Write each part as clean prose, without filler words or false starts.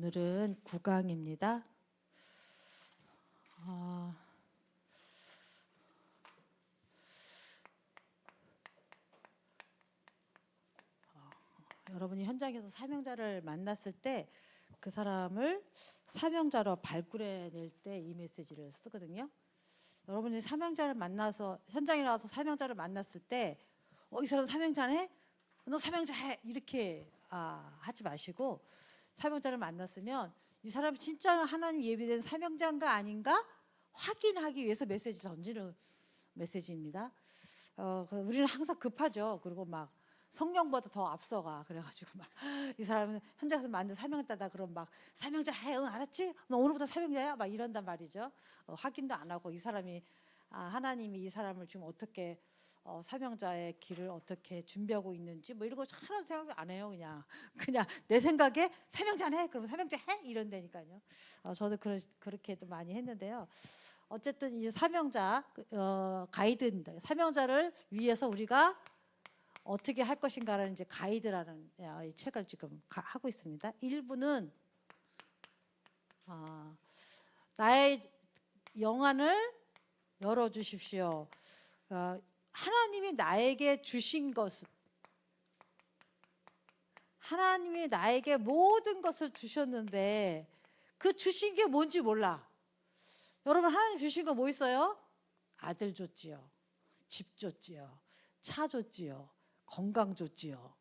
오늘은 9강입니다. 여러분이 현장에서 사명자를 만났을 때 그 사람을 사명자로 발굴해낼 때 이 메시지를 쓰거든요. 여러분이 사명자를 만나서 현장에 나와서 사명자를 만났을 때 이 사람 사명자네? 너 사명자 해! 이렇게 하지 마시고, 사명자를 만났으면 이 사람이 진짜 하나님 예비된 사명자인가 아닌가 확인하기 위해서 메시지를 던지는 메시지입니다. 우리는 항상 급하죠. 그리고 막 성령보다 더 앞서가. 그래가지고 막 이 사람은 현장에서 만든 사명자다. 그럼 막 사명자 해, 응 알았지? 너 오늘부터 사명자야? 막 이런단 말이죠. 확인도 안 하고 이 사람이 하나님이 이 사람을 지금 어떻게 사명자의 길을 어떻게 준비하고 있는지 뭐 이런 거 하나도 생각 안 해요. 그냥 내 생각에 사명자네? 그럼 사명자 해? 이런다니까요. 저도 그렇게도 많이 했는데요. 어쨌든 이제 사명자 가이드인데, 사명자를 위해서 우리가 어떻게 할 것인가라는 이제 가이드라는 이 책을 지금 하고 있습니다. 1부는 나의 영안을 열어 주십시오. 하나님이 나에게 주신 것을, 하나님이 나에게 모든 것을 주셨는데 그 주신 게 뭔지 몰라. 여러분, 하나님 주신 거 뭐 있어요? 아들 줬지요, 집 줬지요, 차 줬지요, 건강 줬지요,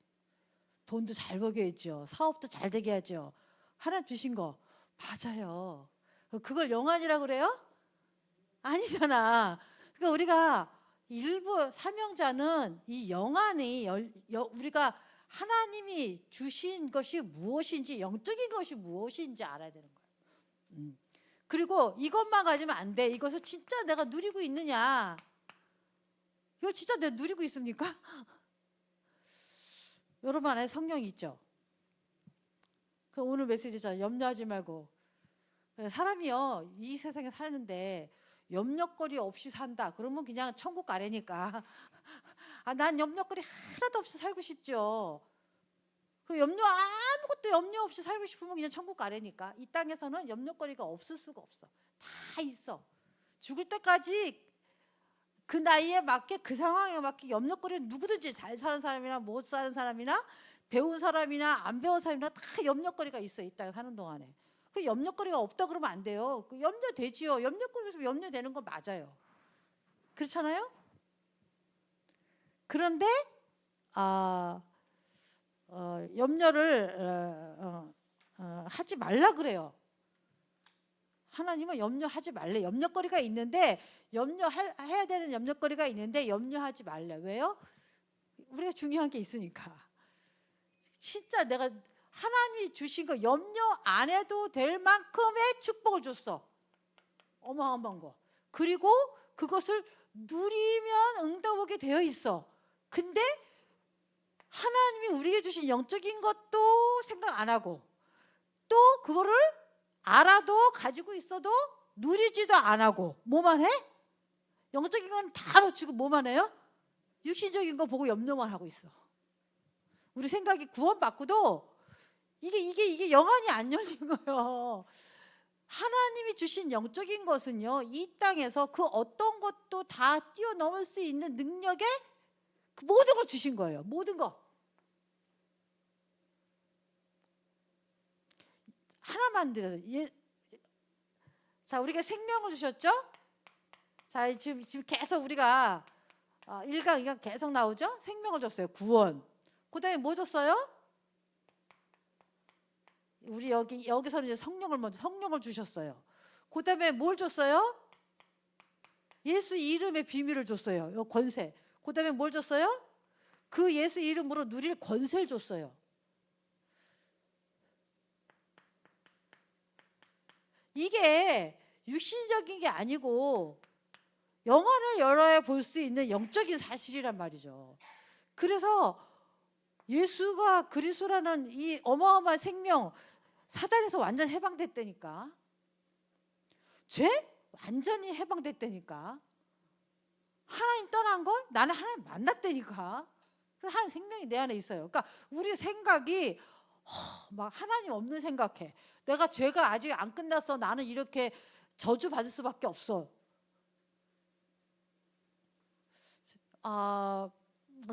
돈도 잘 벌게 했지요, 사업도 잘 되게 하죠. 하나님 주신 거 맞아요. 그걸 영안이라고 그래요? 아니잖아. 그러니까 우리가 일부 사명자는 이 영안이 우리가 하나님이 주신 것이 무엇인지, 영적인 것이 무엇인지 알아야 되는 거예요. 그리고 이것만 가지면 안 돼. 이것을 진짜 내가 누리고 있느냐? 이거 진짜 내가 누리고 있습니까? 여러분 안에 성령이 있죠? 그 오늘 메시지잖아요. 염려하지 말고. 사람이요, 이 세상에 사는데 염려거리 없이 산다. 그러면 그냥 천국 가래니까. 난 염려거리 하나도 없이 살고 싶죠. 그 아무것도 염려 없이 살고 싶으면 그냥 천국 가래니까. 이 땅에서는 염려거리가 없을 수가 없어. 다 있어. 죽을 때까지 그 나이에 맞게, 그 상황에 맞게 염려거리는 누구든지, 잘 사는 사람이나 못 사는 사람이나 배운 사람이나 안 배운 사람이나 다 염려거리가 있어. 이 땅에 사는 동안에. 그 염려거리가 없다 그러면 안 돼요. 그 염려되지요. 염려거리가 있으면 염려되는 건 맞아요. 그렇잖아요? 그런데 염려를 하지 말라 그래요. 하나님은 염려하지 말래. 염려거리가 있는데, 해야 되는 염려거리가 있는데 염려하지 말래. 왜요? 우리가 중요한 게 있으니까. 진짜 내가 하나님이 주신 거 염려 안 해도 될 만큼의 축복을 줬어. 어마어마한 거. 그리고 그것을 누리면 응답하게 되어 있어. 근데 하나님이 우리에게 주신 영적인 것도 생각 안 하고, 또 그거를 알아도 가지고 있어도 누리지도 안 하고, 뭐만 해? 영적인 건 다 놓치고 뭐만 해요? 육신적인 거 보고 염려만 하고 있어. 우리 생각이 구원받고도 이게 영안이 안 열린 거예요. 하나님이 주신 영적인 것은요, 이 땅에서 그 어떤 것도 다 뛰어넘을 수 있는 능력에 그 모든 걸 주신 거예요. 모든 거. 하나만 들어서. 자, 우리가 생명을 주셨죠? 자, 지금 계속 우리가 1강, 2강 계속 나오죠? 생명을 줬어요. 구원. 그 다음에 뭐 줬어요? 우리 여기서는 이제 성령을 주셨어요. 그 다음에 뭘 줬어요? 예수 이름의 비밀을 줬어요. 권세. 그 다음에 뭘 줬어요? 그 예수 이름으로 누릴 권세를 줬어요. 이게 육신적인 게 아니고 영안을 열어야 볼 수 있는 영적인 사실이란 말이죠. 그래서 예수가 그리스도라는 이 어마어마한 생명, 사단에서 완전 해방됐다니까. 죄? 완전히 해방됐다니까. 하나님 떠난 거? 나는 하나님 만났다니까. 하나님 생명이 내 안에 있어요. 그러니까 우리 생각이 막 하나님 없는 생각해. 내가 죄가 아직 안 끝났어. 나는 이렇게 저주받을 수밖에 없어.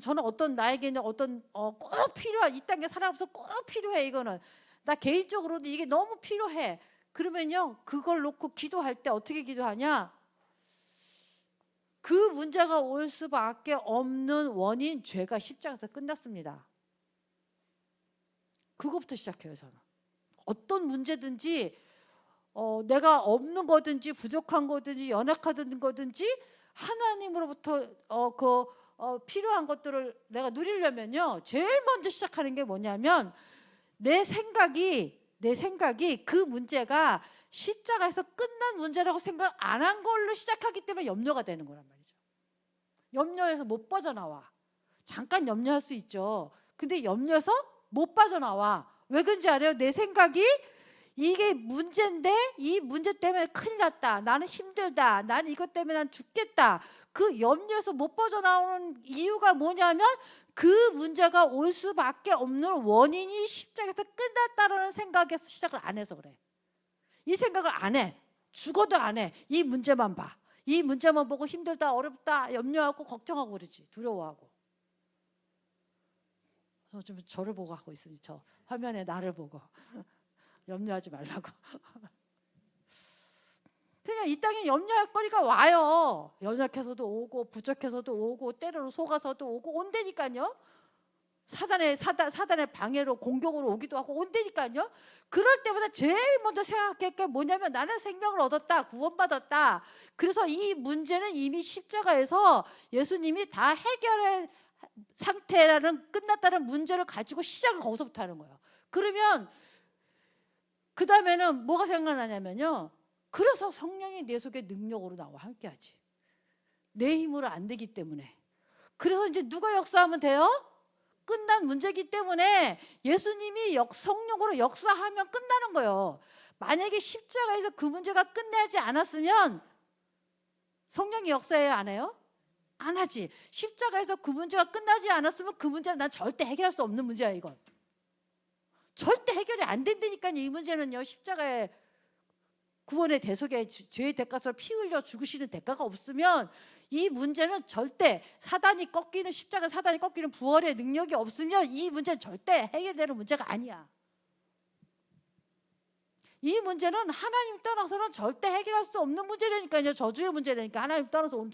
저는 나에게는 꼭 필요한, 이 땅에 살아가면서 꼭 필요해. 이거는 나 개인적으로도 이게 너무 필요해. 그러면요, 그걸 놓고 기도할 때 어떻게 기도하냐? 그 문제가 올 수밖에 없는 원인, 죄가 십자가에서 끝났습니다. 그것부터 시작해요. 저는 어떤 문제든지 내가 없는 거든지 부족한 거든지 연약하던 거든지 하나님으로부터 필요한 것들을 내가 누리려면요, 제일 먼저 시작하는 게 뭐냐면 내 생각이 그 문제가 십자가에서 끝난 문제라고 생각 안 한 걸로 시작하기 때문에 염려가 되는 거란 말이죠. 염려해서 못 빠져나와. 잠깐 염려할 수 있죠. 근데 염려해서 못 빠져나와. 왜 그런지 알아요? 내 생각이 이게 문제인데 이 문제 때문에 큰일 났다. 나는 힘들다. 나는 이것 때문에 난 죽겠다. 그 염려에서 못 빠져나오는 이유가 뭐냐면 그 문제가 올 수밖에 없는 원인이 십자가에서 끝났다라는 생각에서 시작을 안 해서 그래. 이 생각을 안 해. 죽어도 안 해. 이 문제만 봐. 이 문제만 보고 힘들다, 어렵다, 염려하고 걱정하고 그러지. 두려워하고. 지금 저를 보고 하고 있으니 저 화면에 나를 보고 염려하지 말라고. 그냥 이 땅에 염려할 거리가 와요. 연약해서도 오고 부족해서도 오고 때로는 속아서도 오고 온다니까요. 사단의 방해로 공격으로 오기도 하고 온다니까요. 그럴 때마다 제일 먼저 생각할 게 뭐냐면 나는 생명을 얻었다, 구원받았다. 그래서 이 문제는 이미 십자가에서 예수님이 다 해결한 상태라는, 끝났다는 문제를 가지고 시작을 거기서부터 하는 거예요. 그러면 그 다음에는 뭐가 생각나냐면요, 그래서 성령이 내 속에 능력으로 나와 함께하지. 내 힘으로 안 되기 때문에. 그래서 이제 누가 역사하면 돼요? 끝난 문제이기 때문에 예수님이 성령으로 역사하면 끝나는 거예요. 만약에 십자가에서 그 문제가 끝나지 않았으면 성령이 역사해야 안 해요? 안 하지. 십자가에서 그 문제가 끝나지 않았으면 그 문제는 난 절대 해결할 수 없는 문제야. 이건 절대 해결이 안 된다니까요. 이 문제는요, 십자가에 구원의 대속에 죄의 대가서 피 흘려 죽으시는 대가가 없으면 이 문제는 절대 십자가 사단이 꺾이는 부활의 능력이 없으면 이 문제는 절대 해결되는 문제가 아니야. 이 문제는 하나님 떠나서는 절대 해결할 수 없는 문제라니까요. 저주의 문제라니까. 하나님 떠나서 온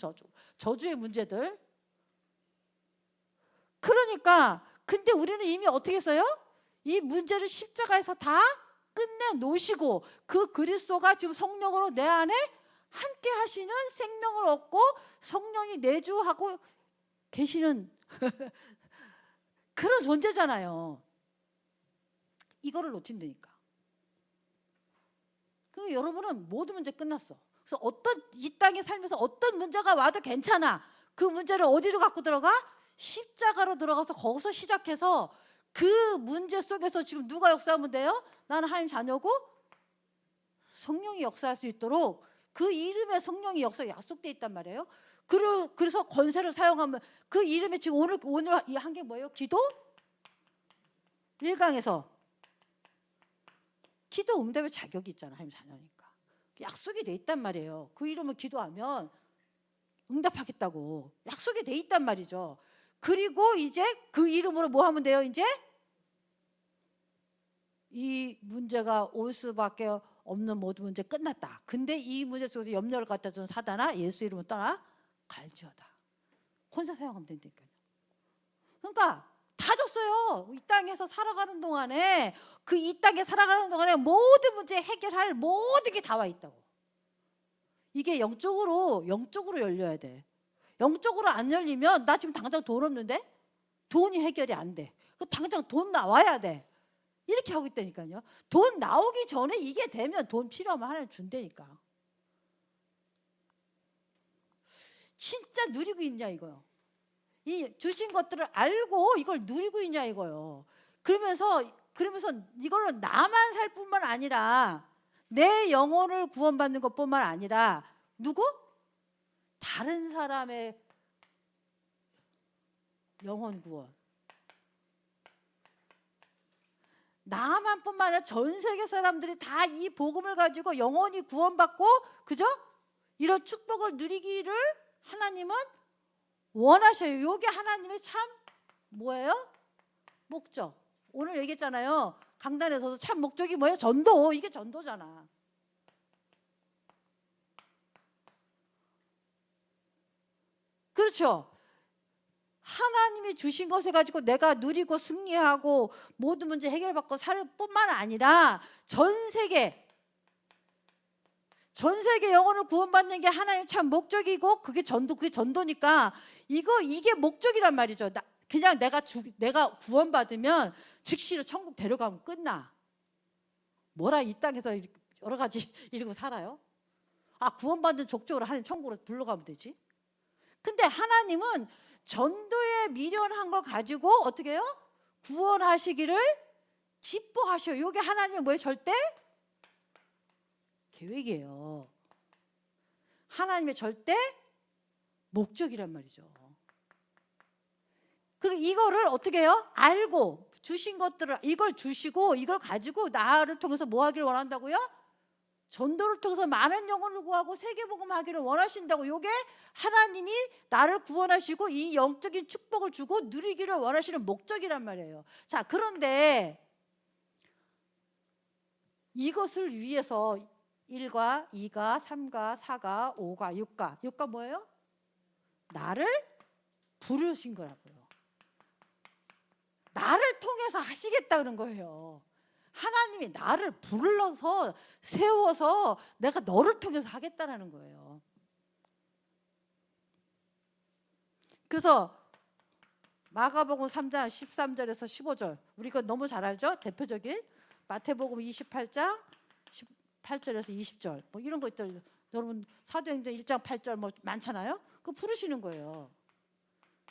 저주의 문제들. 그러니까 근데 우리는 이미 어떻게 했어요? 이 문제를 십자가에서 다 끝내놓으시고 그 그리스도가 지금 성령으로 내 안에 함께 하시는, 생명을 얻고 성령이 내주하고 계시는 그런 존재잖아요. 이거를 놓친다니까. 그 여러분은 모든 문제 끝났어. 그래서 이 땅에 살면서 어떤 문제가 와도 괜찮아. 그 문제를 어디로 갖고 들어가? 십자가로 들어가서 거기서 시작해서 그 문제 속에서 지금 누가 역사하면 돼요? 나는 하나님 자녀고 성령이 역사할 수 있도록 그 이름에 성령이 역사가 약속되어 있단 말이에요. 그래서 권세를 사용하면 그 이름에 지금 오늘 이 한 게 뭐예요? 기도? 1강에서 기도 응답의 자격이 있잖아. 하나님 자녀니까. 약속이 돼 있단 말이에요. 그 이름을 기도하면 응답하겠다고 약속이 돼 있단 말이죠. 그리고 이제 그 이름으로 뭐 하면 돼요? 이제 이 문제가 올 수밖에 없는 모든 문제 끝났다. 근데 이 문제 속에서 염려를 갖다 준 사단아, 예수 이름을 떠나 갈지어다. 혼자 사용하면 된다니까요. 그러니까 다 줬어요. 이 땅에서 살아가는 동안에 이 땅에 살아가는 동안에 모든 문제 해결할 모든 게 다 와 있다고. 이게 영적으로 열려야 돼. 영적으로 안 열리면 나 지금 당장 돈 없는데 돈이 해결이 안 돼. 당장 돈 나와야 돼. 이렇게 하고 있다니까요. 돈 나오기 전에 이게 되면 돈 필요하면 하나님 준다니까. 진짜 누리고 있냐 이거요. 이 주신 것들을 알고 이걸 누리고 있냐 이거요. 그러면서 이거는 나만 살 뿐만 아니라 내 영혼을 구원받는 것뿐만 아니라 누구? 다른 사람의 영혼 구원. 나만뿐만 아니라 전 세계 사람들이 다 이 복음을 가지고 영원히 구원받고, 그죠? 이런 축복을 누리기를 하나님은 원하셔요. 이게 하나님의 참 뭐예요? 목적. 오늘 얘기했잖아요. 강단에서도 참 목적이 뭐예요? 전도. 이게 전도잖아. 그렇죠? 하나님이 주신 것을 가지고 내가 누리고 승리하고 모든 문제 해결받고 살 뿐만 아니라 전 세계 영혼을 구원받는 게 하나님의 참 목적이고, 그게 전도니까 이게 목적이란 말이죠. 그냥 내가 구원받으면 즉시로 천국 데려가면 끝나. 뭐라 이 땅에서 여러 가지 이러고 살아요? 구원받는 족적으로 하나님 천국으로 불러가면 되지. 근데 하나님은 전도에 미련한 걸 가지고 어떻게 해요? 구원하시기를 기뻐하셔요. 이게 하나님의 뭐예요? 절대 계획이에요. 하나님의 절대 목적이란 말이죠. 이거를 어떻게 해요? 알고 주신 것들을 이걸 주시고 이걸 가지고 나를 통해서 뭐 하기를 원한다고요? 전도를 통해서 많은 영혼을 구하고 세계복음 하기를 원하신다고. 이게 하나님이 나를 구원하시고 이 영적인 축복을 주고 누리기를 원하시는 목적이란 말이에요. 자, 그런데 이것을 위해서 1가 2가 3가 4가 5가 6가 뭐예요? 나를 부르신 거라고요. 나를 통해서 하시겠다 그런 거예요. 하나님이 나를 불러서 세워서 내가 너를 통해서 하겠다라는 거예요. 그래서 마가복음 3장 13절에서 15절, 우리 거 너무 잘 알죠? 대표적인 마태복음 28장 18절에서 20절 뭐 이런 거 있죠. 여러분 사도행전 1장 8절 뭐 많잖아요. 그거 부르시는 거예요.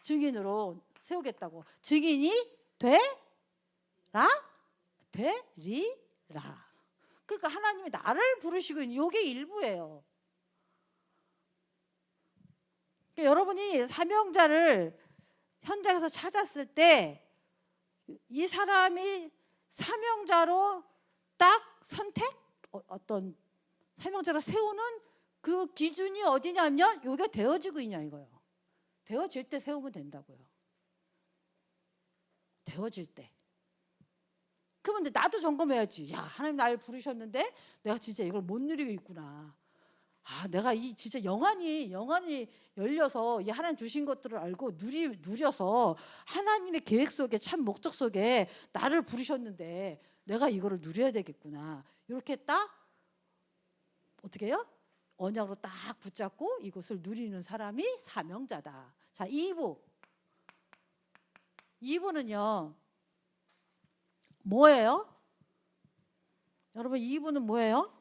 증인으로 세우겠다고. 증인이 되리라. 그러니까 하나님이 나를 부르시고 있는 이게 일부예요. 그러니까 여러분이 사명자를 현장에서 찾았을 때 이 사람이 사명자로 딱 선택? 어떤 사명자로 세우는 그 기준이 어디냐면 이게 되어지고 있냐 이거예요. 되어질 때 세우면 된다고요. 되어질 때. 그러면 나도 점검해야지. 야, 하나님 나를 부르셨는데 내가 진짜 이걸 못 누리고 있구나. 내가 이 진짜 영안이 열려서 이 하나님 주신 것들을 알고 누려서 하나님의 계획 속에 참 목적 속에 나를 부르셨는데 내가 이거를 누려야 되겠구나. 이렇게 딱 어떻게 해요? 언약으로 딱 붙잡고 이것을 누리는 사람이 사명자다. 자, 2부는요. 뭐예요? 여러분 2부는 뭐예요?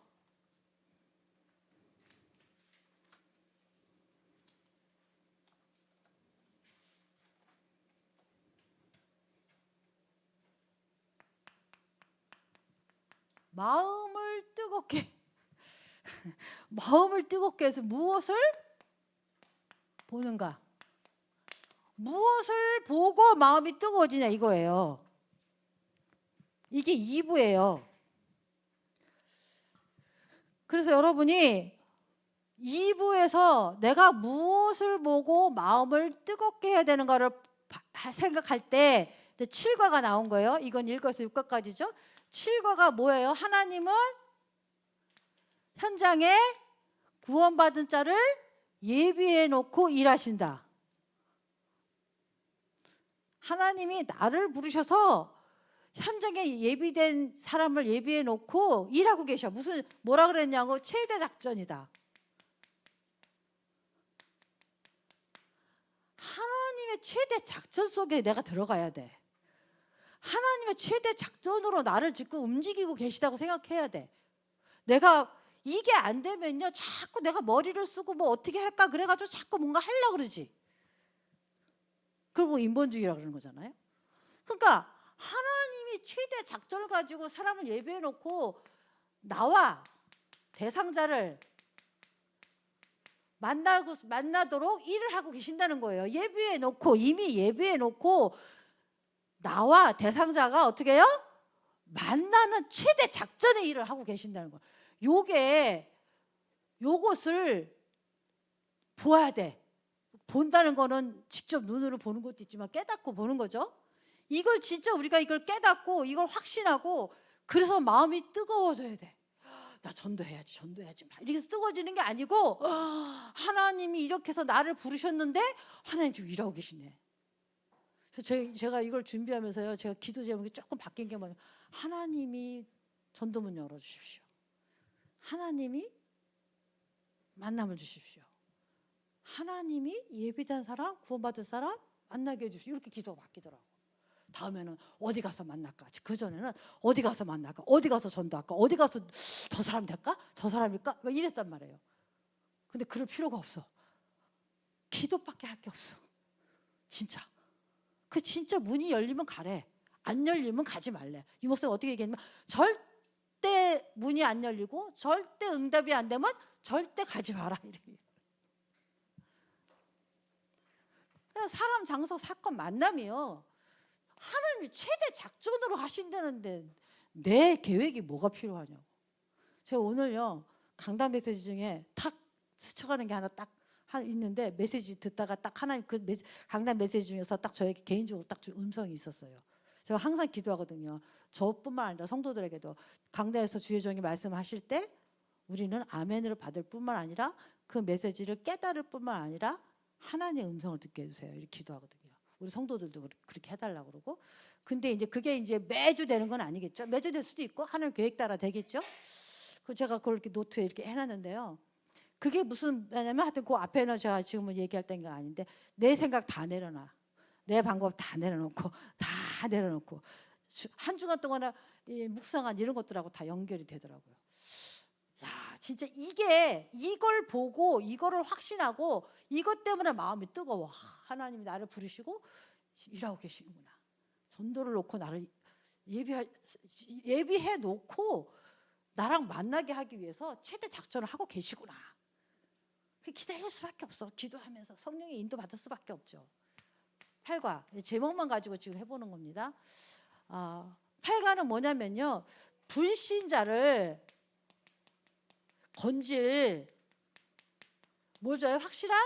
마음을 뜨겁게 해서 무엇을 보는가? 무엇을 보고 마음이 뜨거워지냐 이거예요. 이게 2부예요. 그래서 여러분이 2부에서 내가 무엇을 보고 마음을 뜨겁게 해야 되는가를 생각할 때 7과가 나온 거예요. 이건 1과에서 6과까지죠. 7과가 뭐예요? 하나님은 현장에 구원받은 자를 예비해 놓고 일하신다. 하나님이 나를 부르셔서 현장에 예비된 사람을 예비해 놓고 일하고 계셔. 뭐라 그랬냐고? 최대 작전이다. 하나님의 최대 작전 속에 내가 들어가야 돼. 하나님의 최대 작전으로 나를 지금 움직이고 계시다고 생각해야 돼. 내가 이게 안 되면요, 자꾸 내가 머리를 쓰고 뭐 어떻게 할까 그래가지고 자꾸 뭔가 하려고 그러지. 그걸 뭐 인본주의라고 그러는 거잖아요. 그러니까 하나님이 최대 작전을 가지고 사람을 예비해 놓고 나와 대상자를 만나도록 일을 하고 계신다는 거예요. 예비해 놓고, 이미 예비해 놓고 나와 대상자가 어떻게 해요? 만나는 최대 작전의 일을 하고 계신다는 거예요. 요것을 보아야 돼. 본다는 거는 직접 눈으로 보는 것도 있지만 깨닫고 보는 거죠. 이걸 진짜 우리가 이걸 깨닫고 이걸 확신하고 그래서 마음이 뜨거워져야 돼. 나 전도해야지 막 이렇게 뜨거워지는 게 아니고 하나님이 이렇게 해서 나를 부르셨는데 하나님 지금 일하고 계시네. 제가 이걸 준비하면서요, 제가 기도 제목이 조금 바뀐 게 뭐냐면 하나님이 전도문 열어주십시오. 하나님이 만남을 주십시오. 하나님이 예비된 사람, 구원받을 사람 만나게 해주십시오. 이렇게 기도가 바뀌더라고. 다음에는 어디 가서 만날까? 그전에는 어디 가서 만날까? 어디 가서 전도할까? 어디 가서 저 사람 될까? 저 사람일까? 막 이랬단 말이에요. 근데 그럴 필요가 없어. 기도밖에 할 게 없어. 진짜. 그 진짜 문이 열리면 가래. 안 열리면 가지 말래. 이 목사님 어떻게 얘기했냐면 절대 문이 안 열리고 절대 응답이 안 되면 절대 가지 마라. 사람, 장소, 사건, 만남이요. 하나님이 최대 작전으로 하신다는데 내 계획이 뭐가 필요하냐고. 제가 오늘요, 강단 메시지 중에 탁 스쳐가는 게 하나 딱 있는데 메시지 듣다가 딱 하나님 강단 메시지 중에서 딱 저에게 개인적으로 딱 음성이 있었어요. 제가 항상 기도하거든요. 저뿐만 아니라 성도들에게도 강단에서 주의 종이 말씀하실 때 우리는 아멘을 받을 뿐만 아니라 그 메시지를 깨달을 뿐만 아니라 하나님의 음성을 듣게 해주세요. 이렇게 기도하거든요. 우리 성도들도 그렇게 해달라고 그러고. 근데 이제 그게 이제 매주 되는 건 아니겠죠. 매주 될 수도 있고 하나님 계획 따라 되겠죠. 제가 그걸 이렇게 노트에 이렇게 해놨는데요. 그게 무슨 왜냐면 하여튼 그 앞에는 제가 지금은 얘기할 때가 아닌데 내 생각 다 내려놔. 내 방법 다 내려놓고 한 주간 동안에 묵상한 이런 것들하고 다 연결이 되더라고요. 야, 진짜 이걸 보고 이거를 확신하고 이것 때문에 마음이 뜨거워. 하나님이 나를 부르시고 일하고 계시는구나. 전도를 놓고 나를 예비해 놓고 나랑 만나게 하기 위해서 최대 작전을 하고 계시구나. 기다릴 수밖에 없어. 기도하면서 성령의 인도 받을 수밖에 없죠. 8과 제목만 가지고 지금 해보는 겁니다. 8과는 뭐냐면요, 불신자를 건질 뭘 줘요? 확실한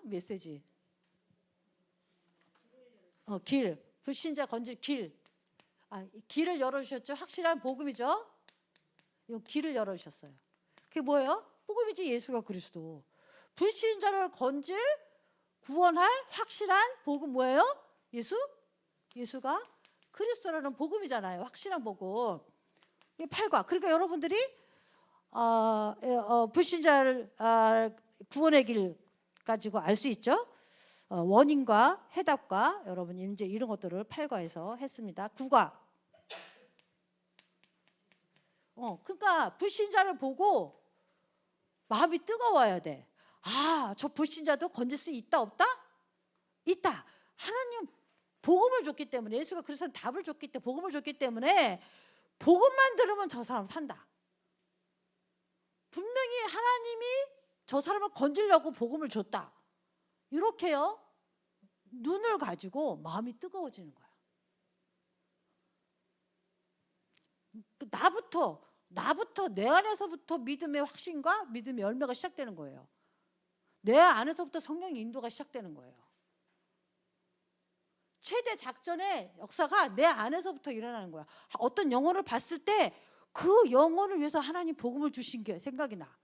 메시지. 길. 불신자 건질 길. 길을 열어주셨죠. 확실한 복음이죠. 이 길을 열어주셨어요. 그게 뭐예요? 복음이지. 예수가 그리스도. 불신자를 건질 구원할 확실한 복음 뭐예요? 예수가 그리스도라는 복음이잖아요. 확실한 복음. 이게 8과. 그러니까 여러분들이 불신자를 구원의 길 가지고 알 수 있죠. 원인과 해답과 여러분 이제 이런 것들을 8과에서 했습니다. 9과. 그러니까 불신자를 보고 마음이 뜨거워야 돼. 저 불신자도 건질 수 있다 없다? 있다. 하나님 복음을 줬기 때문에, 예수가 그래서 답을 줬기 때문에, 복음을 줬기 때문에 복음만 들으면 저 사람 산다. 분명히 하나님이 저 사람을 건지려고 복음을 줬다. 이렇게요, 눈을 가지고 마음이 뜨거워지는 거야. 나부터 내 안에서부터 믿음의 확신과 믿음의 열매가 시작되는 거예요. 내 안에서부터 성령의 인도가 시작되는 거예요. 최대 작전의 역사가 내 안에서부터 일어나는 거야. 어떤 영혼을 봤을 때 그 영혼을 위해서 하나님 복음을 주신 게 생각이 나.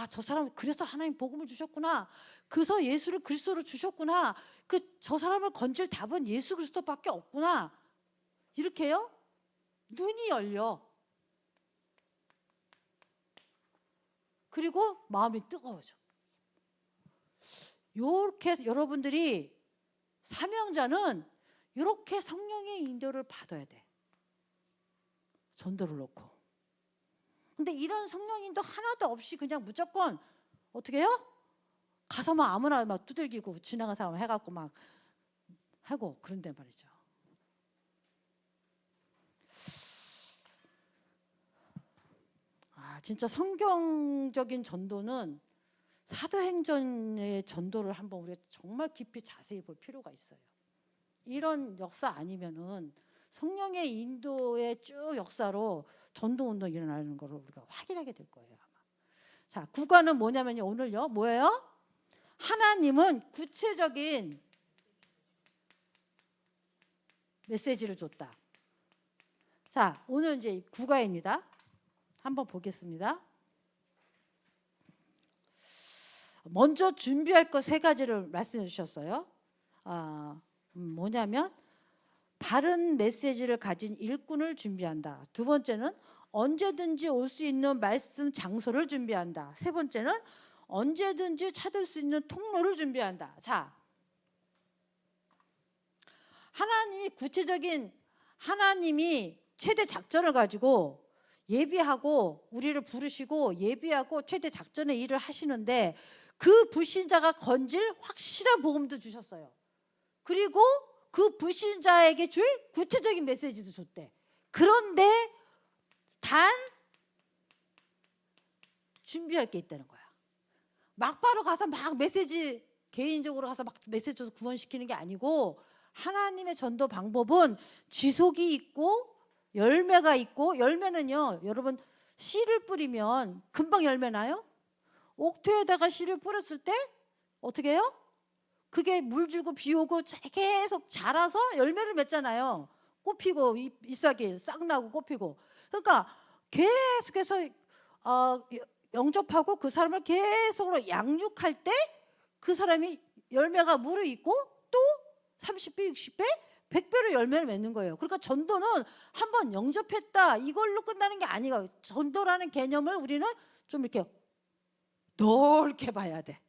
저 사람 그래서 하나님 복음을 주셨구나. 그래서 예수를 그리스도로 주셨구나. 저 사람을 건질 답은 예수 그리스도밖에 없구나. 이렇게요, 눈이 열려. 그리고 마음이 뜨거워져. 이렇게 여러분들이 사명자는 이렇게 성령의 인도를 받아야 돼. 전도를 놓고. 근데 이런 성령 인도 하나도 없이 그냥 무조건 어떻게 해요? 가서 막 아무나 막 두들기고 지나간 사람 해갖고 막 하고 그런단 말이죠. 진짜 성경적인 전도는 사도행전의 전도를 한번 우리가 정말 깊이 자세히 볼 필요가 있어요. 이런 역사 아니면은 성령의 인도의 쭉 역사로 전도운동이 일어나는 걸 우리가 확인하게 될 거예요. 아마. 자, 구간은 뭐냐면요. 오늘요. 뭐예요? 하나님은 구체적인 메시지를 줬다. 자, 오늘 이제 구가입니다. 한번 보겠습니다. 먼저 준비할 것 세 가지를 말씀해 주셨어요. 뭐냐면 바른 메시지를 가진 일꾼을 준비한다. 두 번째는 언제든지 올 수 있는 말씀 장소를 준비한다. 세 번째는 언제든지 찾을 수 있는 통로를 준비한다. 자, 하나님이 구체적인 하나님이 최대 작전을 가지고 예비하고 우리를 부르시고 예비하고 최대 작전의 일을 하시는데 그 불신자가 건질 확실한 복음도 주셨어요. 그리고 그 불신자에게 줄 구체적인 메시지도 줬대. 그런데 단 준비할 게 있다는 거야. 막바로 가서 막 메시지 개인적으로 가서 막 메시지 줘서 구원시키는 게 아니고 하나님의 전도 방법은 지속이 있고 열매가 있고 열매는요. 여러분 씨를 뿌리면 금방 열매 나요? 옥토에다가 씨를 뿌렸을 때 어떻게 해요? 그게 물 주고 비 오고 계속 자라서 열매를 맺잖아요. 꽃 피고 잎사귀 싹 나고 꽃 피고. 그러니까 계속해서 영접하고 그 사람을 계속으로 양육할 때 그 사람이 열매가 무르익고 또 30배, 60배, 100배로 열매를 맺는 거예요. 그러니까 전도는 한번 영접했다 이걸로 끝나는 게 아니에요. 전도라는 개념을 우리는 좀 이렇게 넓게 봐야 돼.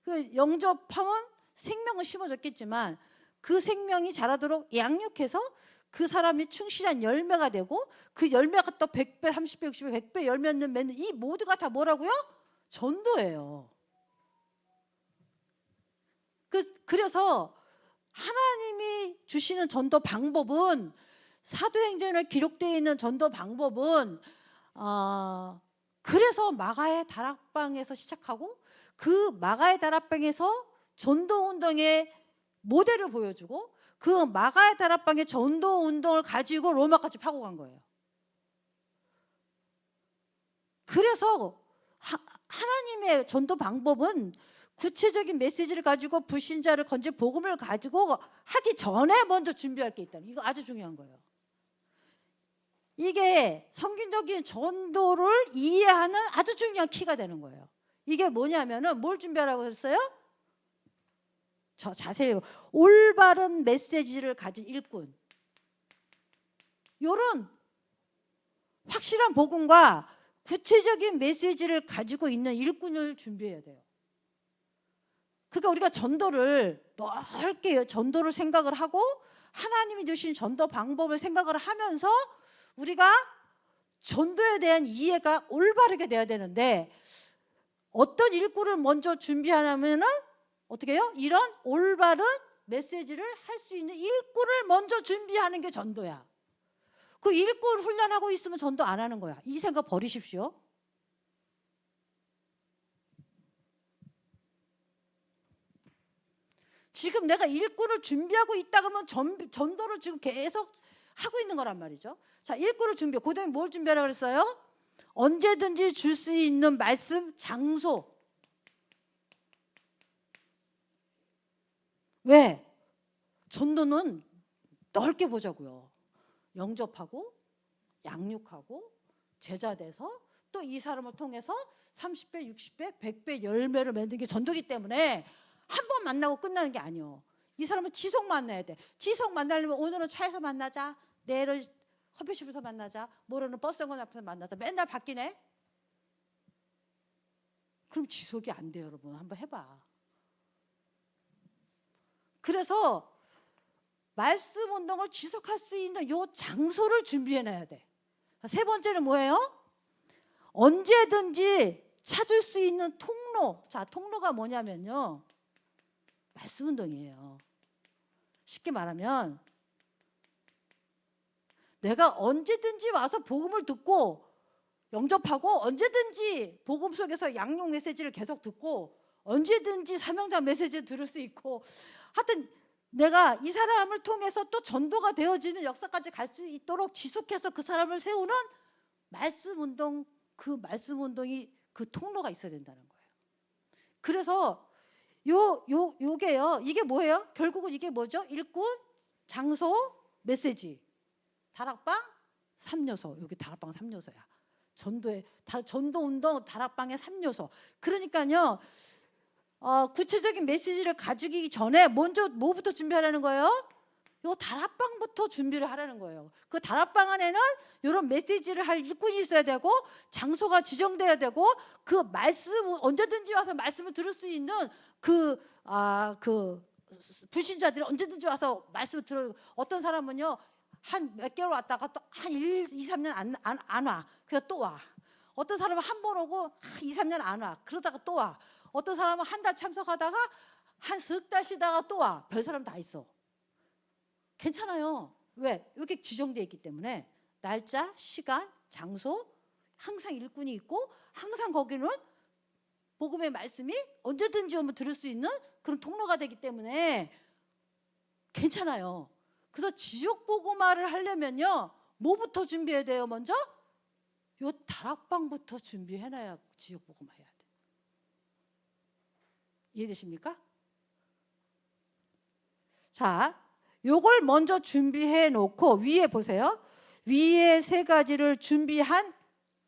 그 영접하면 생명을 심어줬겠지만 그 생명이 자라도록 양육해서 그 사람이 충실한 열매가 되고 그 열매가 또 100배, 30배, 60배, 100배 열매는 맺는 이 모두가 다 뭐라고요? 전도예요. 그래서 하나님이 주시는 전도 방법은 사도행전에 기록되어 있는 전도 방법은 그래서 마가의 다락방에서 시작하고 그 마가의 다락방에서 전도운동의 모델을 보여주고 그 마가의 다락방의 전도운동을 가지고 로마까지 파고 간 거예요. 그래서 하나님의 전도 방법은 구체적인 메시지를 가지고 불신자를 건질 복음을 가지고 하기 전에 먼저 준비할 게 있다. 이거 아주 중요한 거예요. 이게 성경적인 전도를 이해하는 아주 중요한 키가 되는 거예요. 이게 뭐냐면은 뭘 준비하라고 했어요? 저 자세히 올바른 메시지를 가진 일꾼. 이런 확실한 복음과 구체적인 메시지를 가지고 있는 일꾼을 준비해야 돼요. 그러니까 우리가 전도를 넓게 전도를 생각을 하고 하나님이 주신 전도 방법을 생각을 하면서 우리가 전도에 대한 이해가 올바르게 돼야 되는데 어떤 일꾼을 먼저 준비하냐면은 어떻게 해요? 이런 올바른 메시지를 할 수 있는 일꾼을 먼저 준비하는 게 전도야. 그 일꾼 훈련하고 있으면 전도 안 하는 거야. 이 생각 버리십시오. 지금 내가 일꾼을 준비하고 있다 그러면 전도를 지금 계속 하고 있는 거란 말이죠. 자, 일꾼을 준비해. 그 다음에 뭘 준비하라고 그랬어요? 언제든지 줄 수 있는 말씀, 장소. 왜? 전도는 넓게 보자고요. 영접하고 양육하고 제자 돼서 또 이 사람을 통해서 30배, 60배, 100배 열매를 맺는 게 전도기 때문에 한 번 만나고 끝나는 게 아니에요. 이 사람은 지속 만나야 돼. 지속 만나려면 오늘은 차에서 만나자, 내일은 커피숍에서 만나자, 모레는 버스정거장 앞에서 만나자. 맨날 바뀌네. 그럼 지속이 안 돼요, 여러분. 한번 해봐. 그래서 말씀 운동을 지속할 수 있는 요 장소를 준비해놔야 돼. 세 번째는 뭐예요? 언제든지 찾을 수 있는 통로. 자, 통로가 뭐냐면요, 말씀 운동이에요. 쉽게 말하면 내가 언제든지 와서 복음을 듣고 영접하고 언제든지 복음 속에서 양육 메시지를 계속 듣고 언제든지 사명자 메시지를 들을 수 있고 하여튼 내가 이 사람을 통해서 또 전도가 되어지는 역사까지 갈 수 있도록 지속해서 그 사람을 세우는 말씀 운동, 그 말씀 운동이 그 통로가 있어야 된다는 거예요. 그래서 요게요. 이게 뭐예요? 결국은 이게 뭐죠? 일꾼, 장소, 메시지. 다락방, 3요소. 여기 다락방 3요소야. 전도 운동 다락방의 3요소. 그러니까요. 구체적인 메시지를 가지기 전에 먼저 뭐부터 준비하라는 거예요? 요 다락방부터 준비를 하라는 거예요. 그 다락방 안에는 이런 메시지를 할 일꾼이 있어야 되고, 장소가 지정돼야 되고, 그 말씀 언제든지 와서 말씀을 들을 수 있는 그 불신자들이 언제든지 와서 말씀을 들어. 어떤 사람은요 한 몇 개월 왔다가 또 한 1, 2, 3년 안 와. 그래서 또 와. 어떤 사람은 한 번 오고 2, 3년 안 와. 그러다가 또 와. 어떤 사람은 한 달 참석하다가 한 석 달 쉬다가 또 와. 별 사람 다 있어. 괜찮아요. 왜? 이렇게 지정되어 있기 때문에 날짜, 시간, 장소 항상 일꾼이 있고, 항상 거기는 복음의 말씀이 언제든지 오면 들을 수 있는 그런 통로가 되기 때문에 괜찮아요. 그래서 지역 복음화를 하려면요 뭐부터 준비해야 돼요? 먼저 요 다락방부터 준비해놔야 지역 복음화 해야 돼. 이해되십니까? 자, 요걸 먼저 준비해 놓고 위에 보세요. 위에 세 가지를 준비한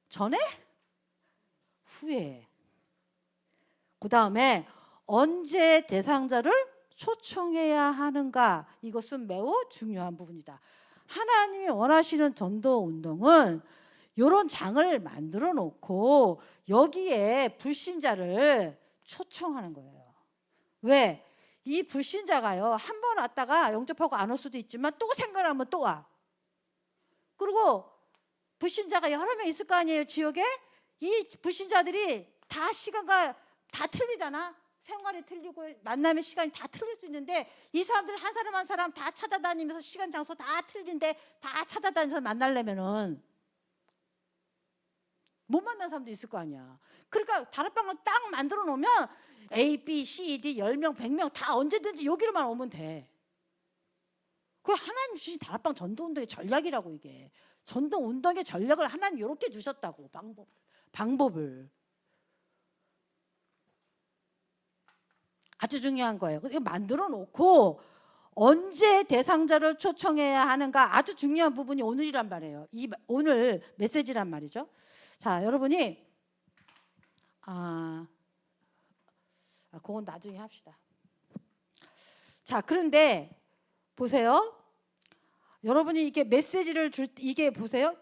전에, 후에. 그 다음에 언제 대상자를 초청해야 하는가, 이것은 매우 중요한 부분이다. 하나님이 원하시는 전도 운동은 이런 장을 만들어 놓고 여기에 불신자를 초청하는 거예요. 왜? 이 불신자가요 한 번 왔다가 영접하고 안 올 수도 있지만 또 생각나면 또 와. 그리고 불신자가 여러 명 있을 거 아니에요, 지역에. 이 불신자들이 다 시간과 다 틀리잖아. 생활이 틀리고 만남의 시간이 다 틀릴 수 있는데, 이 사람들 한 사람 한 사람 다 찾아다니면서 시간 장소 다 틀린데 다 찾아다니면서 만나려면은 못 만난 사람도 있을 거 아니야. 그러니까 다락방을 딱 만들어 놓으면 A, B, C, D 10명, 100명 다 언제든지 여기로만 오면 돼. 그게 하나님 주신 다락방 전도운동의 전략이라고. 이게 전도운동의 전략을 하나님 이렇게 주셨다고. 방법을. 아주 중요한 거예요. 이거 만들어 놓고 언제 대상자를 초청해야 하는가, 아주 중요한 부분이 오늘이란 말이에요. 오늘 메시지란 말이죠. 자, 여러분이 그건 나중에 합시다. 자, 그런데 보세요. 여러분이 이게 메시지를 이게 보세요.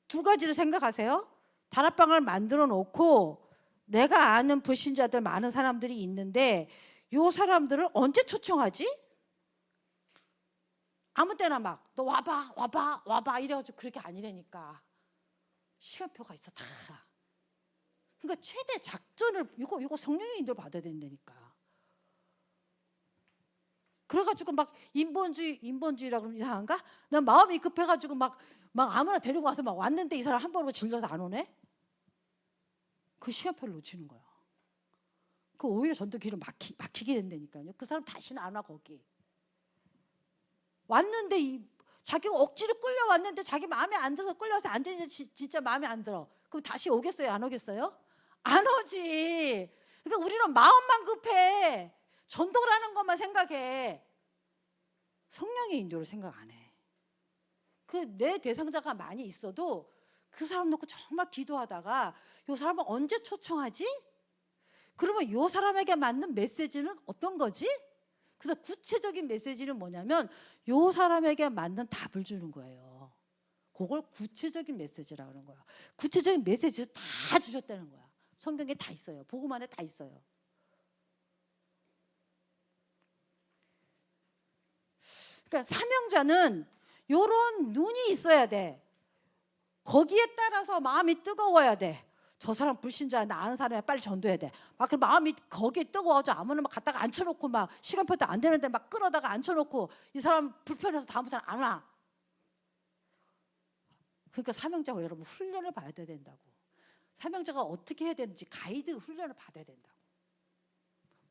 두 가지를 생각하세요. 다락방을 만들어 놓고 내가 아는 불신자들 많은 사람들이 있는데 요 사람들을 언제 초청하지? 아무 때나 막 너 와봐 이래가지고 그렇게 아니라니까. 시간표가 있어 다. 그러니까 최대 작전을 이거 성령의 인도를 받아야 된다니까. 그래가지고 막 인본주의라 그러면 이상한가? 난 마음이 급해가지고 막 아무나 데리고 와서 막 왔는데 이 사람 한 번으로 질려서 안 오네? 그 시간표를 놓치는 거야. 그 오히려 전도 길을 막히게 된다니까요. 그 사람 다시는 안 와 거기. 왔는데 자기가 억지로 끌려왔는데 자기 마음에 안 들어서 끌려와서 앉아있는데 진짜 마음에 안 들어. 그럼 다시 오겠어요? 안 오겠어요? 안 오지. 그러니까 우리는 마음만 급해. 전도라는 것만 생각해. 성령의 인도를 생각 안 해. 그 내 대상자가 많이 있어도 그 사람 놓고 정말 기도하다가 이 사람을 언제 초청하지? 그러면 이 사람에게 맞는 메시지는 어떤 거지? 그래서 구체적인 메시지는 뭐냐면 이 사람에게 맞는 답을 주는 거예요. 그걸 구체적인 메시지라고 하는 거야. 구체적인 메시지를 다 주셨다는 거야. 성경에 다 있어요. 복음 안에 다 있어요. 그러니까 사명자는 이런 눈이 있어야 돼. 거기에 따라서 마음이 뜨거워야 돼. 저 사람 불신자야, 나 아는 사람이야, 빨리 전도해야 돼. 막 그 마음이 거기에 뜨거워져. 아무나 막 갖다가 앉혀놓고 막 시간표도 안 되는데 막 끌어다가 앉혀놓고 이 사람 불편해서 다음부터는 안 와. 그러니까 사명자가 여러분 훈련을 받아야 된다고. 사명자가 어떻게 해야 되는지 가이드 훈련을 받아야 된다고.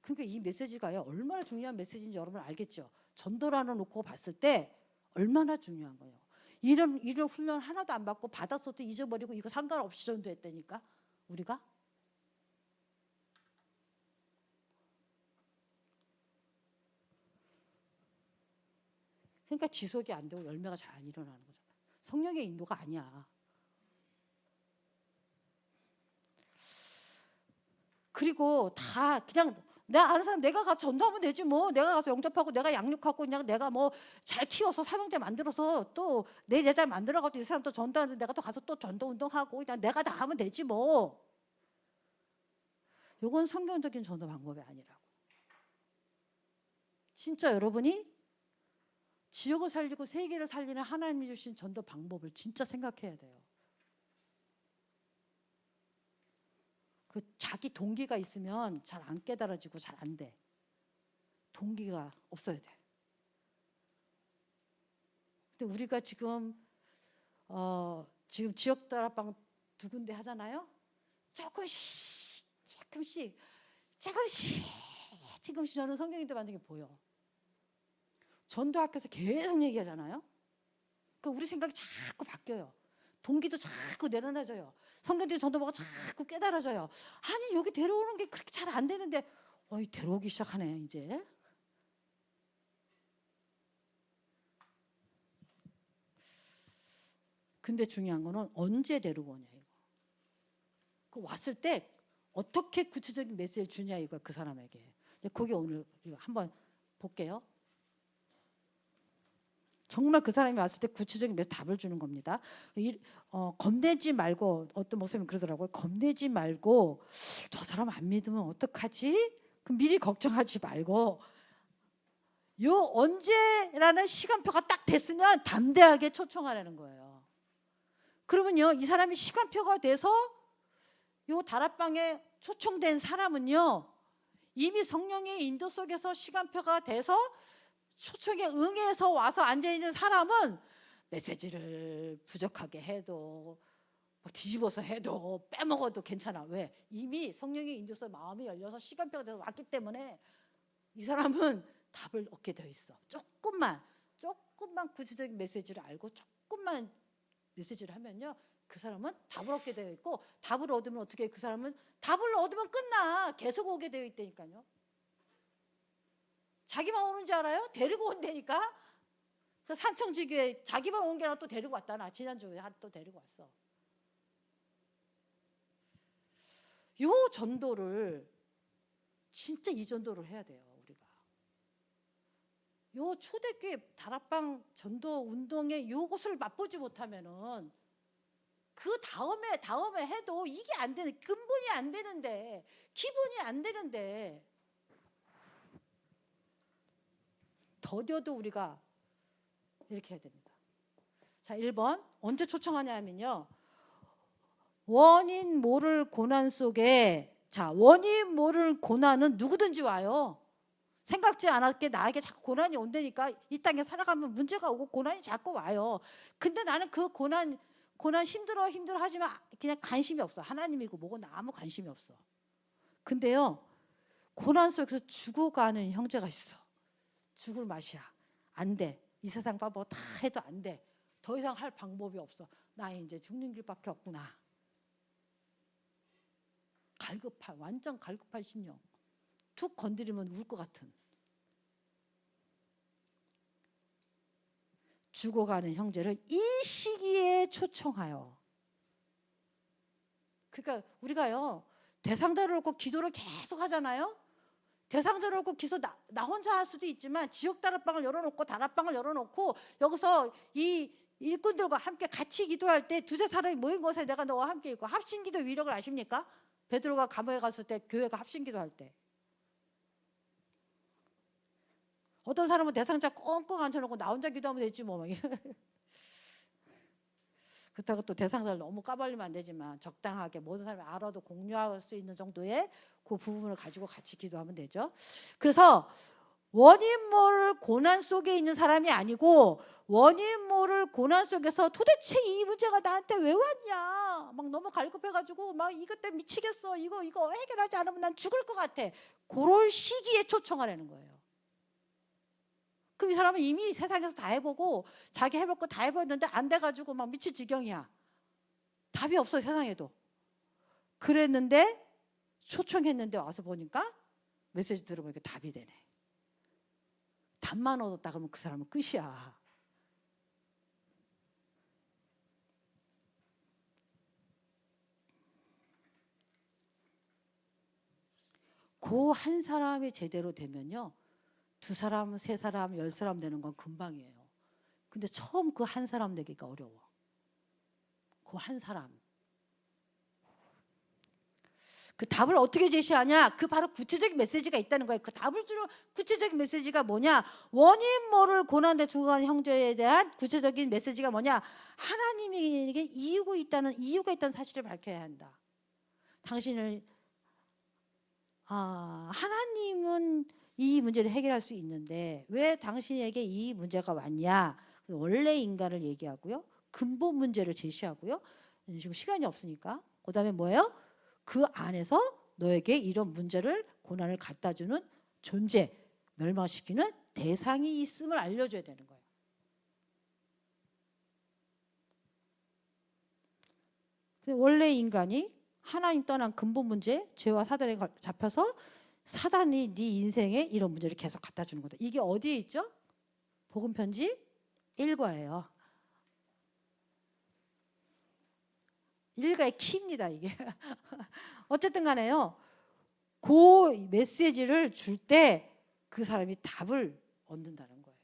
그러니까 이 메시지가요 얼마나 중요한 메시지인지 여러분 알겠죠? 전도라는 놓고 봤을 때 얼마나 중요한 거예요. 이런 훈련 하나도 안 받고 받았어도 잊어버리고 이거 상관없이 전도했다니까 우리가. 그러니까 지속이 안 되고 열매가 잘 안 일어나는 거잖아. 성령의 인도가 아니야. 그리고 다 그냥 내가 아는 사람 내가 가서 전도하면 되지 뭐. 내가 가서 영접하고 내가 양육하고 그냥 내가 뭐 잘 키워서 사명자 만들어서 또 내 제자 만들어가지고 이 사람 또 전도하는데 내가 또 가서 또 전도 운동하고 그냥 내가 다 하면 되지 뭐. 이건 성경적인 전도 방법이 아니라고. 진짜 여러분이 지역을 살리고 세계를 살리는 하나님이 주신 전도 방법을 진짜 생각해야 돼요. 그 자기 동기가 있으면 잘 안 깨달아지고 잘 안 돼. 동기가 없어야 돼. 근데 우리가 지금 지역 다락방 2군데 하잖아요. 조금씩 저는 성경인도 만든 게 보여. 전도학교에서 계속 얘기하잖아요. 그러니까 우리 생각이 자꾸 바뀌어요. 동기도 자꾸 내려놔져요. 성경적인 전도가 자꾸 깨달아져요. 아니 여기 데려오는 게 그렇게 잘 안 되는데 데려오기 시작하네 이제. 근데 중요한 거는 언제 데려오냐 이거. 그 왔을 때 어떻게 구체적인 메시지를 주냐 이거 그 사람에게. 거기 오늘 한번 볼게요. 정말 그 사람이 왔을 때 구체적인 답을 주는 겁니다. 겁내지 말고 어떤 목사님이 그러더라고요. 겁내지 말고 저 사람 안 믿으면 어떡하지? 그럼 미리 걱정하지 말고 요 언제라는 시간표가 딱 됐으면 담대하게 초청하라는 거예요. 그러면요 이 사람이 시간표가 돼서 요 다락방에 초청된 사람은요 이미 성령의 인도 속에서 시간표가 돼서 초청에 응해서 와서 앉아있는 사람은 메시지를 부족하게 해도 뭐 뒤집어서 해도 빼먹어도 괜찮아. 왜? 이미 성령의 인도서 마음이 열려서 시간표가 돼서 왔기 때문에 이 사람은 답을 얻게 되어 있어. 조금만 구체적인 메시지를 알고 조금만 메시지를 하면요 그 사람은 답을 얻게 되어 있고, 답을 얻으면 어떻게 해? 그 사람은 답을 얻으면 끝나. 계속 오게 되어 있다니까요. 자기만 오는 줄 알아요? 데리고 온다니까. 그 산청지교에 자기만 온 게 아니라 또 데리고 왔다. 나 지난주에 또 데리고 왔어. 요 전도를 진짜 이 전도를 해야 돼요 우리가. 요 초대교회 다락방 전도 운동의 요것을 맛보지 못하면은 그 다음에 해도 이게 안 되는, 근본이 안 되는데, 기본이 안 되는데 더뎌도 우리가 이렇게 해야 됩니다. 자, 1번 언제 초청하냐 하면요, 원인 모를 고난 속에, 자, 원인 모를 고난은 누구든지 와요. 생각지 않았게 나에게 자꾸 고난이 온다니까. 이 땅에 살아가면 문제가 오고 고난이 자꾸 와요. 근데 나는 그 고난 힘들어 하지만 그냥 관심이 없어. 하나님이고 뭐고 나 아무 관심이 없어. 근데요 고난 속에서 죽어가는 형제가 있어. 죽을 맛이야. 안 돼. 이 세상 방법 다 해도 안 돼. 더 이상 할 방법이 없어. 나 이제 죽는 길밖에 없구나. 완전 갈급한 심령. 툭 건드리면 울 것 같은. 죽어가는 형제를 이 시기에 초청하여. 그러니까 우리가요 대상자를 놓고 기도를 계속 하잖아요. 대상자를 놓고 기도 나 혼자 할 수도 있지만 지역 다락방을 열어놓고 다락방을 열어놓고 여기서 이 일꾼들과 함께 같이 기도할 때 두세 사람이 모인 곳에 내가 너와 함께 있고. 합심기도 위력을 아십니까? 베드로가 감옥에 갔을 때 교회가 합심기도 할 때 어떤 사람은 대상자 꽁꽁 앉혀놓고 나 혼자 기도하면 되지 뭐. 그렇다고 또 대상자를 너무 까발리면 안 되지만 적당하게 모든 사람이 알아도 공유할 수 있는 정도의 그 부분을 가지고 같이 기도하면 되죠. 그래서 원인 모를 고난 속에 있는 사람이 아니고 원인 모를 고난 속에서 도대체 이 문제가 나한테 왜 왔냐 막 너무 갈급해가지고 막 이것 때문에 미치겠어 이거 해결하지 않으면 난 죽을 것 같아 그럴 시기에 초청하라는 거예요. 그럼 이 사람은 이미 세상에서 다 해보고 자기 해볼 거 다 해봤는데 안 돼가지고 막 미칠 지경이야. 답이 없어 세상에도. 그랬는데 초청했는데 와서 보니까 메시지 들어보니까 답이 되네. 답만 얻었다 그러면 그 사람은 끝이야. 그 한 사람이 제대로 되면요 2사람, 3사람, 10사람 되는 건 금방이에요. 근데 처음 그 한 사람 되기가 어려워. 그 한 사람. 그 답을 어떻게 제시하냐? 그 바로 구체적인 메시지가 있다는 거예요. 그 답을 주는 구체적인 메시지가 뭐냐? 원인 모를 고난에 죽어가는 형제에 대한 구체적인 메시지가 뭐냐? 하나님에게 이유가 있다는 사실을 밝혀야 한다. 당신을 하나님은 이 문제를 해결할 수 있는데 왜 당신에게 이 문제가 왔냐? 원래 인간을 얘기하고요. 근본 문제를 제시하고요. 지금 시간이 없으니까. 그다음에 뭐예요? 그 안에서 너에게 이런 문제를 고난을 갖다 주는 존재, 멸망시키는 대상이 있음을 알려줘야 되는 거예요. 원래 인간이 하나님 떠난 근본 문제, 죄와 사단에 잡혀서 사단이 네 인생에 이런 문제를 계속 갖다 주는 거다. 이게 어디에 있죠? 복음 편지 1과예요. 1과의 키입니다, 이게. 어쨌든 간에요. 그 메시지를 줄 때 그 사람이 답을 얻는다는 거예요.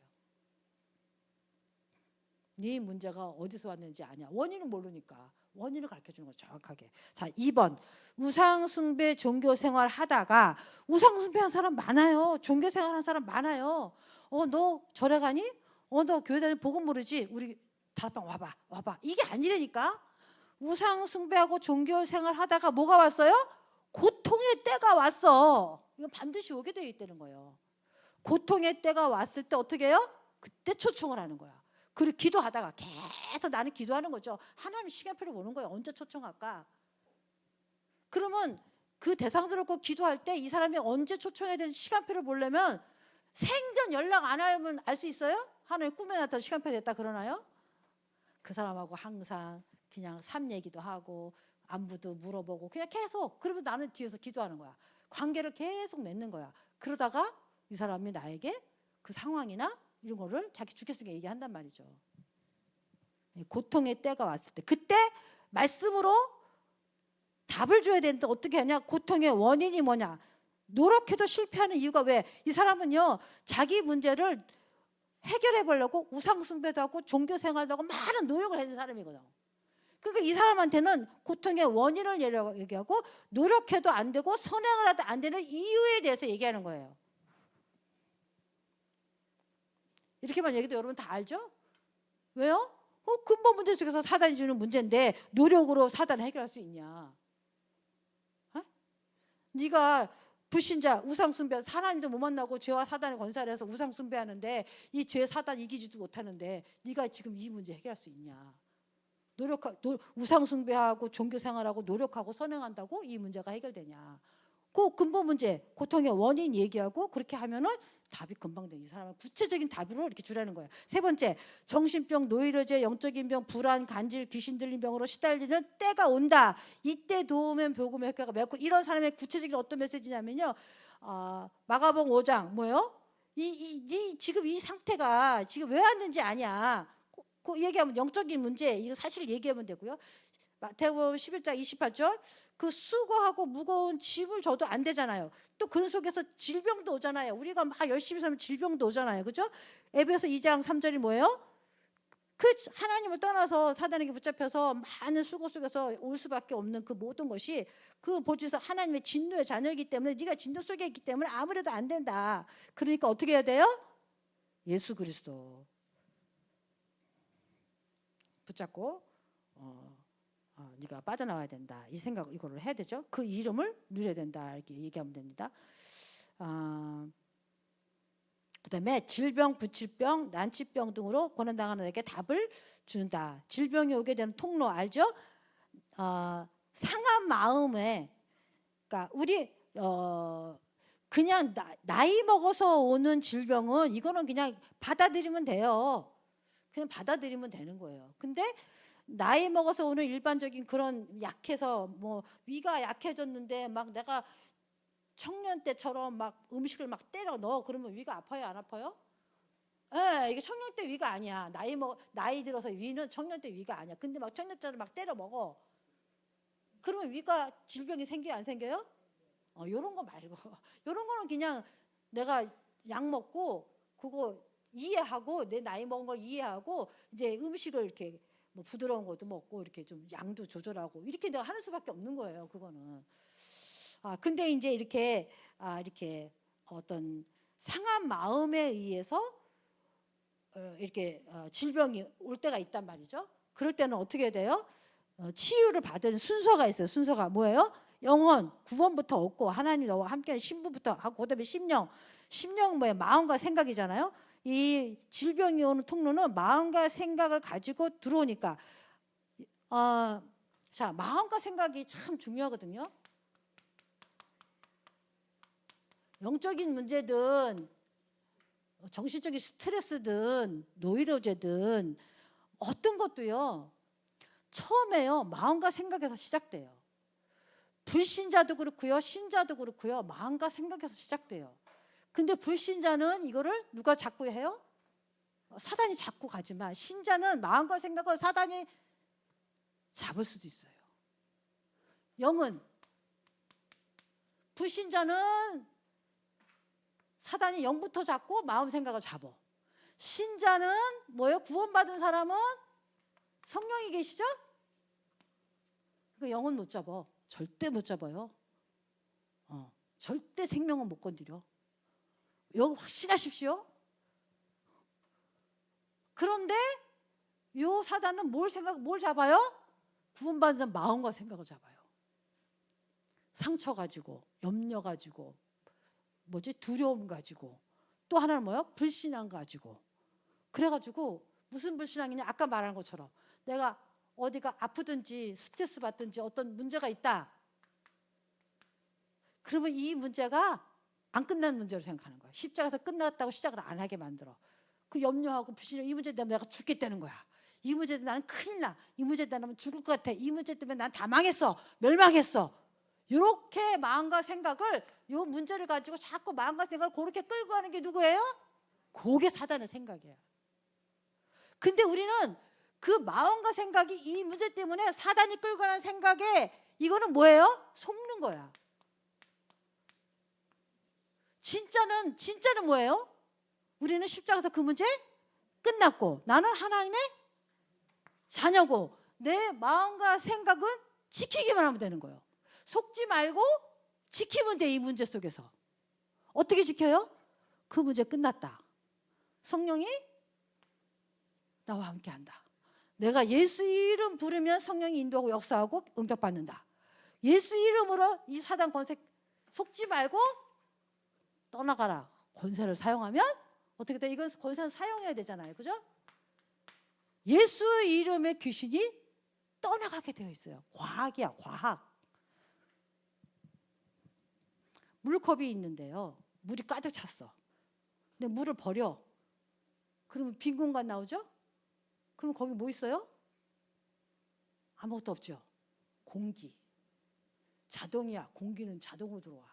네 문제가 어디서 왔는지 아냐. 원인은 모르니까. 원인을 가르쳐주는 거죠, 정확하게. 자, 2번. 우상숭배 종교생활 하다가 우상숭배한 사람 많아요. 종교생활 한 사람 많아요. 너 절에 가니? 너 교회 다니 복음 모르지? 우리 다락방 와봐. 이게 아니라니까. 우상숭배하고 종교생활 하다가 뭐가 왔어요? 고통의 때가 왔어. 이건 반드시 오게 되어 있다는 거예요. 고통의 때가 왔을 때 어떻게 해요? 그때 초청을 하는 거야. 그리고 기도하다가 계속 나는 기도하는 거죠. 하나님 시간표를 보는 거예요. 언제 초청할까? 그러면 그 대상스럽고 기도할 때 이 사람이 언제 초청해야 되는 시간표를 보려면 생전 연락 안 하면 알 수 있어요? 하나님 꿈에 나타난 시간표 됐다 그러나요? 그 사람하고 항상 그냥 삶 얘기도 하고 안부도 물어보고 그냥 계속 그러면 나는 뒤에서 기도하는 거야. 관계를 계속 맺는 거야. 그러다가 이 사람이 나에게 그 상황이나 이런 거를 자기 죽겠으니까 얘기한단 말이죠. 고통의 때가 왔을 때 그때 말씀으로 답을 줘야 되는데 어떻게 하냐? 고통의 원인이 뭐냐? 노력해도 실패하는 이유가 왜? 이 사람은요 자기 문제를 해결해 보려고 우상숭배도 하고 종교생활도 하고 많은 노력을 하는 사람이거든. 그러니까 이 사람한테는 고통의 원인을 얘기하고 노력해도 안 되고 선행을 해도 안 되는 이유에 대해서 얘기하는 거예요. 이렇게만 얘기도 여러분 다 알죠? 왜요? 근본 문제 속에서 사단이 주는 문제인데 노력으로 사단을 해결할 수 있냐? 네가 불신자, 우상숭배, 하나님도 못 만나고 죄와 사단의 권세를 해서 우상숭배하는데 이 죄 사단 이기지도 못하는데 네가 지금 이 문제 해결할 수 있냐? 우상숭배하고 종교생활하고 노력하고 선행한다고 이 문제가 해결되냐? 그 근본 문제, 고통의 원인 얘기하고 그렇게 하면은 답이 금방 돼. 이 사람은 구체적인 답으로 이렇게 주라는 거예요. 3번째, 정신병, 노이로제, 영적인 병, 불안, 간질, 귀신 들린 병으로 시달리는 때가 온다. 이때 도우면 복음의 효과가 맺고 이런 사람의 구체적인 어떤 메시지냐면요. 마가복음 5장 뭐예요? 지금 이 상태가 지금 왜 왔는지 아냐? 그 얘기하면 영적인 문제 이거 사실 얘기하면 되고요. 마태복음 11장 28절 그 수고하고 무거운 짐을 져도 안 되잖아요. 또 그 속에서 질병도 오잖아요. 우리가 막 열심히 살면 질병도 오잖아요. 그죠? 에베소 2장 3절이 뭐예요? 그 하나님을 떠나서 사단에게 붙잡혀서 많은 수고 속에서 올 수밖에 없는 그 모든 것이 그 보지서 하나님의 진노의 자녀이기 때문에 네가 진노 속에 있기 때문에 아무래도 안 된다. 그러니까 어떻게 해야 돼요? 예수 그리스도 붙잡고 네가 빠져나와야 된다. 이 생각 이거를 해야 되죠. 그 이름을 누려야 된다. 이렇게 얘기하면 됩니다. 그다음에 질병, 부치병, 난치병 등으로 고난당하는 에게 답을 준다. 질병이 오게 되는 통로 알죠? 상한 마음에, 그러니까 우리 그냥 나이 먹어서 오는 질병은 이거는 그냥 받아들이면 돼요. 그냥 받아들이면 되는 거예요. 근데 나이 먹어서 오는 일반적인 그런 약해서 뭐 위가 약해졌는데 막 내가 청년 때처럼 막 음식을 막 때려 넣어 그러면 위가 아파요, 안 아파요? 예, 이게 청년 때 위가 아니야. 나이 들어서 위는 청년 때 위가 아니야. 근데 막 청년 때를 막 때려 먹어. 그러면 위가 질병이 생겨요, 안 생겨요? 요런 거 말고 요런 거는 그냥 내가 약 먹고 그거 이해하고 내 나이 먹은 걸 이해하고 이제 음식을 이렇게 뭐 부드러운 것도 먹고 이렇게 좀 양도 조절하고 이렇게 내가 하는 수밖에 없는 거예요. 그거는. 근데 이제 이렇게 어떤 상한 마음에 의해서 이렇게 질병이 올 때가 있단 말이죠. 그럴 때는 어떻게 돼요? 치유를 받은 순서가 있어요. 순서가 뭐예요? 영혼, 구원부터 얻고 하나님 너와 함께하는 신부부터 하고 그다음에 심령 뭐예요? 마음과 생각이잖아요. 이 질병이 오는 통로는 마음과 생각을 가지고 들어오니까 자, 마음과 생각이 참 중요하거든요. 영적인 문제든 정신적인 스트레스든 노이로제든 어떤 것도요. 처음에요. 마음과 생각에서 시작돼요. 불신자도 그렇고요. 신자도 그렇고요. 마음과 생각에서 시작돼요. 근데 불신자는 이거를 누가 자꾸 해요? 사단이 자꾸 가지만 신자는 마음과 생각을 사단이 잡을 수도 있어요. 영은 불신자는 사단이 영부터 잡고 마음 생각을 잡어. 신자는 뭐예요? 구원받은 사람은 성령이 계시죠? 그 영은 못 잡아. 절대 못 잡아요. 절대 생명은 못 건드려. 이거 확신하십시오. 그런데 요 사단은 뭘 잡아요? 구원받은 사람 마음과 생각을 잡아요. 상처 가지고, 염려 가지고, 두려움 가지고, 또 하나는 뭐예요? 불신앙 가지고. 그래가지고 무슨 불신앙이냐? 아까 말한 것처럼 내가 어디가 아프든지 스트레스 받든지 어떤 문제가 있다. 그러면 이 문제가 안 끝난 문제로 생각하는 거야. 십자가에서 끝났다고 시작을 안 하게 만들어. 그 염려하고 불신앙, 이 문제 때문에 내가 죽겠다는 거야. 이 문제 때문에 나는 큰일 나. 이 문제 때문에 나는 죽을 것 같아. 이 문제 때문에 난 다 망했어. 멸망했어. 이렇게 마음과 생각을 요 문제를 가지고 자꾸 마음과 생각을 그렇게 끌고 가는 게 누구예요? 그게 사단의 생각이야. 근데 우리는 그 마음과 생각이 이 문제 때문에 사단이 끌고 가는 생각에 이거는 뭐예요? 속는 거야. 진짜는 뭐예요? 우리는 십자가에서 그 문제 끝났고 나는 하나님의 자녀고 내 마음과 생각은 지키기만 하면 되는 거예요. 속지 말고 지키면 돼. 이 문제 속에서 어떻게 지켜요? 그 문제 끝났다. 성령이 나와 함께한다. 내가 예수 이름 부르면 성령이 인도하고 역사하고 응답받는다. 예수 이름으로 이 사단 권세 속지 말고 떠나가라. 권세를 사용하면 어떻게 돼? 이건 권세는 사용해야 되잖아요. 그죠? 예수 이름의 귀신이 떠나가게 되어 있어요. 과학이야, 과학. 물컵이 있는데요. 물이 가득 찼어. 근데 물을 버려. 그러면 빈 공간 나오죠? 그럼 거기 뭐 있어요? 아무것도 없죠. 공기. 자동이야. 공기는 자동으로 들어와.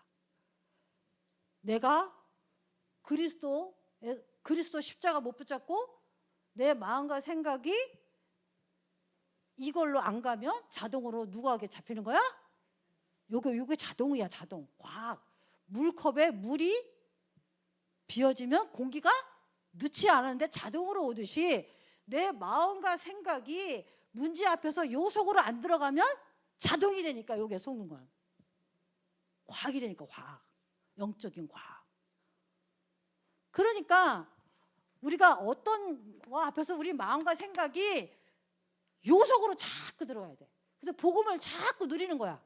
내가 그리스도 십자가 못 붙잡고 내 마음과 생각이 이걸로 안 가면 자동으로 누구에게 잡히는 거야? 요게 자동이야, 자동. 과학. 물컵에 물이 비워지면 공기가 넣지 않았는데 자동으로 오듯이 내 마음과 생각이 문제 앞에서 요 속으로 안 들어가면 자동이라니까. 요게 속는 거야. 과학이라니까. 과학. 영적인 과학. 그러니까 우리가 어떤 거 앞에서 우리 마음과 생각이 요 속으로 자꾸 들어가야 돼. 그래서 복음을 자꾸 누리는 거야.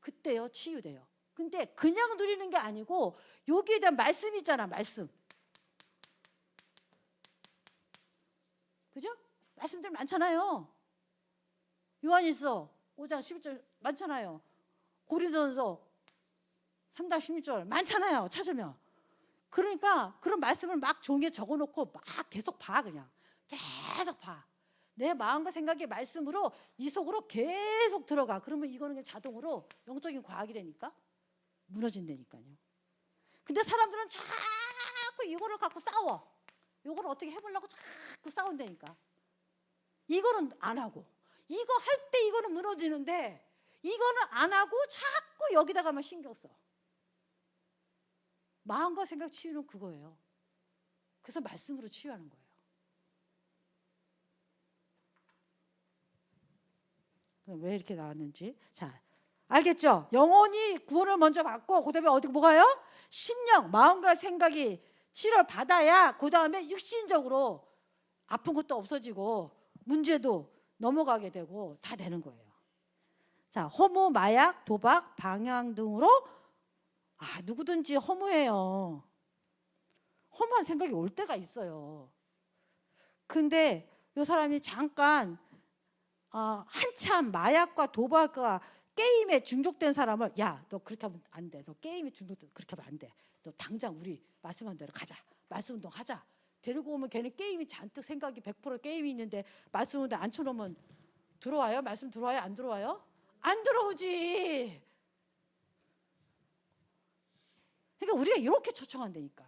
그때요 치유돼요. 근데 그냥 누리는 게 아니고 여기에 대한 말씀이 있잖아. 말씀. 그죠? 말씀들 많잖아요. 요한일서 5장 11절 많잖아요. 고린도전서 3장 16절 많잖아요. 찾으면. 그러니까 그런 말씀을 막 종이에 적어놓고 막 계속 봐. 그냥 계속 봐. 내 마음과 생각의 말씀으로 이 속으로 계속 들어가. 그러면 이거는 그냥 자동으로 영적인 과학이라니까 무너진다니까요. 근데 사람들은 자꾸 이거를 갖고 싸워. 이걸 어떻게 해보려고 자꾸 싸운다니까. 이거는 안 하고 이거 할 때 이거는 무너지는데 이거는 안 하고 자꾸 여기다가만 신경 써. 마음과 생각 치유는 그거예요. 그래서 말씀으로 치유하는 거예요. 왜 이렇게 나왔는지. 자, 알겠죠? 영혼이 구원을 먼저 받고 그 다음에 어디 뭐가요? 심령, 마음과 생각이 치료를 받아야 그 다음에 육신적으로 아픈 것도 없어지고 문제도 넘어가게 되고 다 되는 거예요. 자, 허무, 마약, 도박, 방향 등으로 누구든지 허무해요. 허무한 생각이 올 때가 있어요. 근데 이 사람이 잠깐 한참 마약과 도박과 게임에 중독된 사람을 너 그렇게 하면 안 돼. 너 게임에 중독돼 그렇게 하면 안 돼. 너 당장 우리 말씀한 대로 가자. 말씀 운동 하자. 데리고 오면 걔는 게임이 잔뜩 생각이 100% 게임이 있는데 말씀 운동 안 쳐놓으면 들어와요? 말씀 들어와요? 안 들어와요? 안 들어오지. 그러니까 우리가 이렇게 초청한다니까.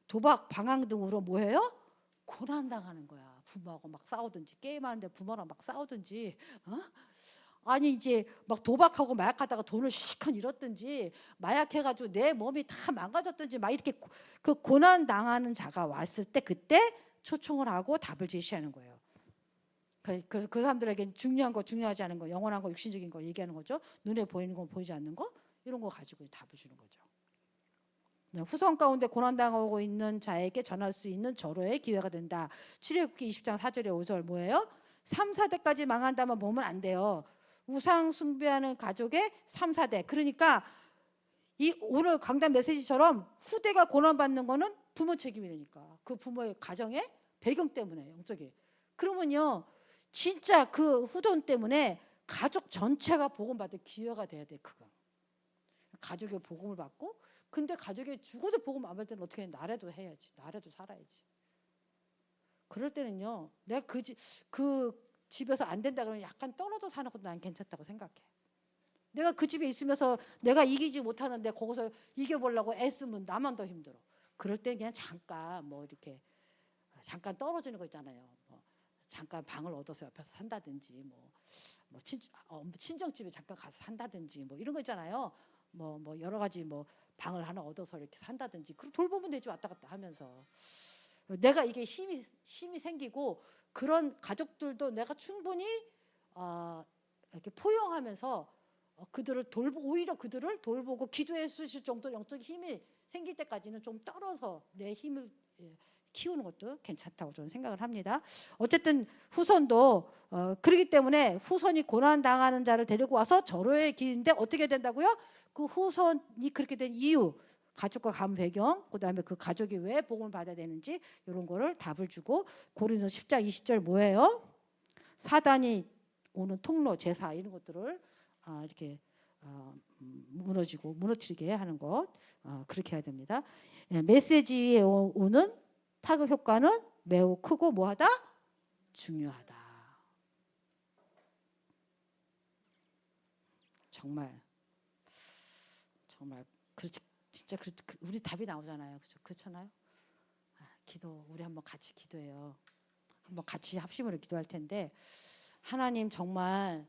도박, 방황 등으로 뭐예요? 고난당하는 거야. 부모하고 막 싸우든지 게임하는데 부모랑 막 싸우든지 아니 이제 막 도박하고 마약하다가 돈을 실컷 잃었든지 마약해가지고 내 몸이 다 망가졌든지 막 이렇게 그 고난당하는 자가 왔을 때 그때 초청을 하고 답을 제시하는 거예요. 그래서 그 사람들에게 중요한 거 중요하지 않은 거 영원한 거 육신적인 거 얘기하는 거죠. 눈에 보이는 거 보이지 않는 거 이런 거 가지고 답을 주는 거죠. 후손 가운데 고난당하고 있는 자에게 전할 수 있는 절호의 기회가 된다. 출애굽기 20장 4절에 5절 뭐예요? 3, 4대까지 망한다면 몸은 안 돼요. 우상 숭배하는 가족의 3, 4대. 그러니까 이 오늘 강단 메시지처럼 후대가 고난받는 거는 부모 책임이니까. 그 부모의 가정의 배경 때문에 영적이. 그러면요. 진짜 그 후손 때문에 가족 전체가 복음받을 기회가 돼야 돼. 그거. 가족의 복음을 받고 근데 가족이 죽어도 복음 안 받을 때는 어떻게 해? 나라도 해야지. 나라도 살아야지. 그럴 때는요. 내가 그 집에서 안 된다 그러면 약간 떨어져 사는 것도 난 괜찮다고 생각해. 내가 그 집에 있으면서 내가 이기지 못하는데 거기서 이겨보려고 애쓰면 나만 더 힘들어. 그럴 때 그냥 잠깐 뭐 이렇게 잠깐 떨어지는 거 있잖아요. 뭐 잠깐 방을 얻어서 옆에서 산다든지 뭐 친정집에 잠깐 가서 산다든지 뭐 이런 거 있잖아요. 뭐 여러 가지 뭐 방을 하나 얻어서 이렇게 산다든지 그럼 돌보면 되지 왔다 갔다 하면서 내가 이게 힘이 생기고 그런 가족들도 내가 충분히 이렇게 포용하면서 그들을 오히려 그들을 돌보고 기도해 주실 정도 영적 힘이 생길 때까지는 좀 떨어서 내 힘을 키우는 것도 괜찮다고 저는 생각을 합니다. 어쨌든 후손도 그렇기 때문에 후손이 고난 당하는 자를 데리고 와서 절호의 기회인데 어떻게 된다고요? 그 후손이 그렇게 된 이유, 가족과 가문 배경, 그다음에 그 가족이 왜 복음을 받아야 되는지 이런 거를 답을 주고 고린도 10장 20절 뭐예요? 사단이 오는 통로, 제사 이런 것들을 이렇게 무너뜨리게 하는 것 그렇게 해야 됩니다. 메시지에 오는 타격 효과는 매우 크고 뭐하다? 중요하다. 정말 그렇지 진짜 우리 답이 나오잖아요. 그렇잖아요. 기도 우리 한번 같이 기도해요. 한번 같이 합심으로 기도할 텐데 하나님 정말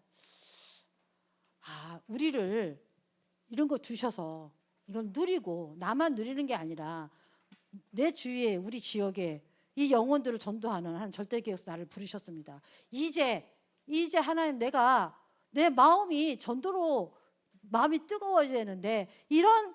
우리를 이런 거 주셔서 이걸 누리고 나만 누리는 게 아니라 내 주위에 우리 지역에 이 영혼들을 전도하는 한 절대교회에서 나를 부르셨습니다. 이제 하나님 내 마음이 전도로 마음이 뜨거워져야 되는데 이런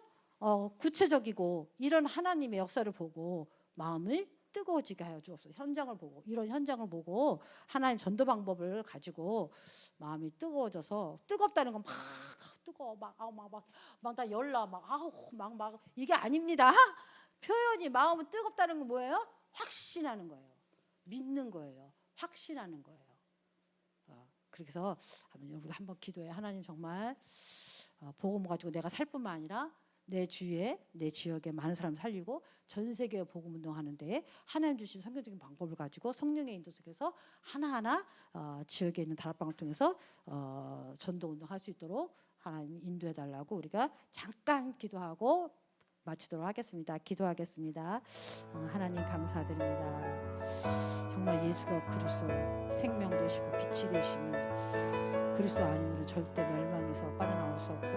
구체적이고 이런 하나님의 역사를 보고 마음을 뜨거워지게 하여 주옵소서. 현장을 보고, 이런 현장을 보고 하나님 전도 방법을 가지고 마음이 뜨거워져서, 뜨겁다는 건 막 뜨거워 막다 열나 막 이게 아닙니다. 표현이, 마음은 뜨겁다는 건 뭐예요? 확신하는 거예요. 믿는 거예요. 확신하는 거예요. 그래서 우리가 한번 기도해. 하나님, 정말 복음 가지고 내가 살 뿐만 아니라 내 주위에, 내 지역에 많은 사람을 살리고 전 세계에 복음 운동하는데 하나님 주신 성경적인 방법을 가지고 성령의 인도 속에서 하나하나 지역에 있는 다락방을 통해서 전도 운동할 수 있도록 하나님 인도해 달라고 우리가 잠깐 기도하고 마치도록 하겠습니다. 기도하겠습니다. 하나님 감사드립니다. 정말 예수가 그리스도 생명 되시고 빛이 되시면 그리스도 아니면 절대 멸망에서 빠져나올 수 없고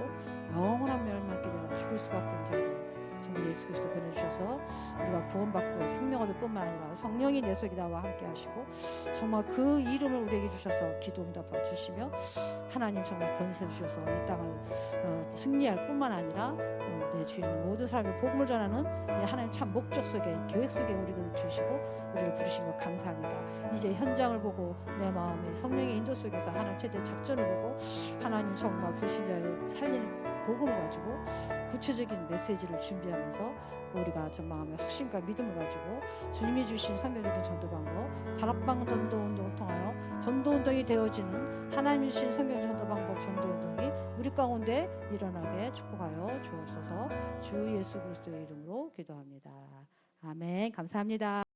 영원한 멸망길에 죽을 수밖에 없는 자들, 정말 예수 그리스도 보내주셔서 우리가 구원받고 생명 얻을 뿐만 아니라 성령이 내 속에 나와 함께 하시고 정말 그 이름을 우리에게 주셔서 기도 응답해 주시며 하나님 정말 권세 주셔서 이 땅을 승리할 뿐만 아니라 내 주위에 있는 모든 사람이 복음을 전하는 하나님 참 목적 속에, 계획 속에 우리를 주시고 우리를 부르신 것 감사합니다. 이제 현장을 보고 내 마음에 성령의 인도 속에서 하나님 최대 작전을 보고 하나님 정말 불신자의 살리는 복음을 가지고 구체적인 메시지를 준비하면서 우리가 저 마음의 확신과 믿음을 가지고 주님이 주신 성경적인 전도 방법, 다락방 전도 운동을 통하여 전도 운동이 되어지는 하나님이 주신 성경 전도 방법, 전도 운동이 우리 가운데 일어나게 축복하여 주옵소서. 주 예수 그리스도의 이름으로 기도합니다. 아멘. 감사합니다.